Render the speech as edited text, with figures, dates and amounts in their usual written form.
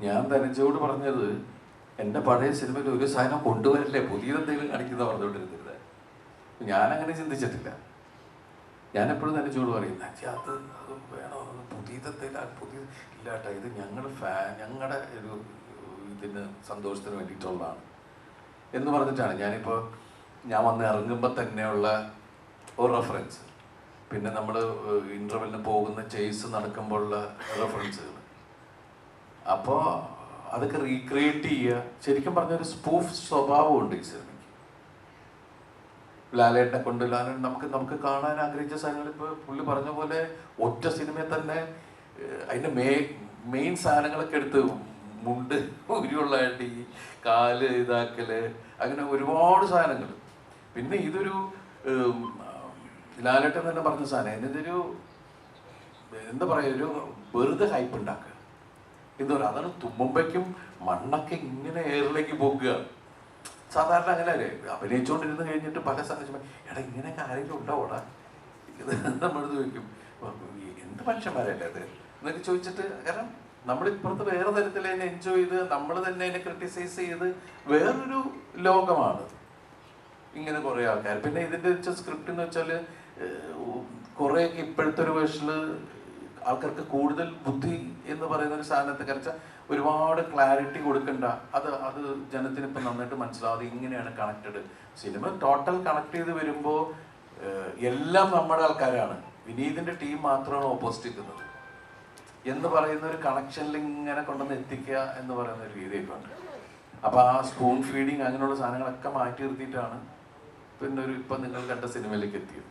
ഞാൻ ധനജയോട് പറഞ്ഞത് എൻ്റെ പഴയ സിനിമയിൽ ഒരു സാധനം കൊണ്ടുവരില്ലേ, പുതിയതെന്തെങ്കിലും കാണിക്കുന്ന പറഞ്ഞുകൊണ്ടിരുന്നത്. ഞാനങ്ങനെ ചിന്തിച്ചിട്ടില്ല. ഞാനെപ്പോഴും ധനജയോട് പറയും, അത് വേണോ, പുതിയതെന്തെങ്കിലും പുതിയ ഇല്ല കേട്ടോ, ഇത് ഞങ്ങളുടെ ഒരു ഇതിന് സന്തോഷത്തിന് വേണ്ടിയിട്ടുള്ളതാണ് എന്ന് പറഞ്ഞിട്ടാണ് ഞാനിപ്പോൾ ഞാൻ വന്ന് ഇറങ്ങുമ്പോൾ തന്നെയുള്ള ഒരു റെഫറൻസ്, പിന്നെ നമ്മൾ ഇൻ്റർവെല്ലിന് പോകുന്ന ചേസ് നടക്കുമ്പോഴുള്ള റെഫറൻസുകൾ, അപ്പോൾ അതൊക്കെ റീക്രിയേറ്റ് ചെയ്യുക. ശരിക്കും പറഞ്ഞൊരു സ്പൂഫ് സ്വഭാവമുണ്ട് ഈ സിനിമയ്ക്ക്. ലാലേട്ടനെ കൊണ്ട് നമുക്ക് കാണാൻ ആഗ്രഹിച്ച സാധനങ്ങൾ ഇപ്പോൾ പുള്ളി പറഞ്ഞ പോലെ ഒറ്റ സിനിമയിൽ തന്നെ അതിൻ്റെ മെയിൻ സാധനങ്ങളൊക്കെ എടുത്ത് മുണ്ട് ഉരുള്ള അടി, കാല് ഇതാക്കല്, അങ്ങനെ ഒരുപാട് സാധനങ്ങൾ. പിന്നെ ഇതൊരു ലാലേട്ടൻ തന്നെ പറഞ്ഞ സാധനം, ഇതൊരു എന്താ പറയുക, ഒരു വെറുതെ ഹൈപ്പ് ഉണ്ടാക്കുക എന്ന് പറയുക. അതാണ് തുമ്മുമ്പയ്ക്കും മണ്ണൊക്കെ ഇങ്ങനെ എയറിലേക്ക് പോകുക. സാധാരണ അങ്ങനെ അല്ലേ, അഭിനയിച്ചുകൊണ്ടിരുന്ന് കഴിഞ്ഞിട്ട് പല സംഗതി എടാ ഇങ്ങനെയൊക്കെ ആരെങ്കിലും ഉണ്ടാവൂടാ, ഇത് നമ്മൾ ചോദിക്കും എന്ത് മനുഷ്യന്മാരല്ലേ അത് എന്നൊക്കെ ചോദിച്ചിട്ട്. കാരണം നമ്മളിപ്പുറത്ത് വേറെ തരത്തിൽ അതിനെ എൻജോയ് ചെയ്ത് നമ്മൾ തന്നെ അതിനെ ക്രിട്ടിസൈസ് ചെയ്ത് വേറൊരു ലോകമാണ് ഇങ്ങനെ കുറേ ആൾക്കാർ. പിന്നെ ഇതിൻ്റെ വെച്ചാൽ സ്ക്രിപ്റ്റ് എന്ന് വെച്ചാൽ കുറേയൊക്കെ ഇപ്പോഴത്തെ ഒരു വേർഷനിൽ ആൾക്കാർക്ക് കൂടുതൽ ബുദ്ധി എന്ന് പറയുന്ന ഒരു സാധനത്തെ കുറിച്ച് ഒരുപാട് ക്ലാരിറ്റി കൊടുക്കണ്ട. അത് ജനത്തിന് ഇപ്പം നന്നായിട്ട് മനസ്സിലാവാതെ ഇങ്ങനെയാണ് കണക്റ്റഡ്. സിനിമ ടോട്ടൽ കണക്ട് ചെയ്ത് വരുമ്പോൾ എല്ലാം നമ്മുടെ ആൾക്കാരാണ്, വിനീതിൻ്റെ ടീം മാത്രമാണ് ഓപ്പോസിറ്റ് നിൽക്കുന്നത് എന്ന് പറയുന്ന ഒരു കണക്ഷനിൽ ഇങ്ങനെ കൊണ്ടുവന്ന് എത്തിക്കുക എന്ന് പറയുന്ന ഒരു രീതിയൊക്കെ ഉണ്ട്. അപ്പോൾ ആ സ്പൂൺ ഫീഡിങ് അങ്ങനെയുള്ള സാധനങ്ങളൊക്കെ മാറ്റി നിർത്തിയിട്ടാണ് പിന്നെ ഇപ്പം നിങ്ങൾ കണ്ട സിനിമയിലേക്ക് എത്തിയത്.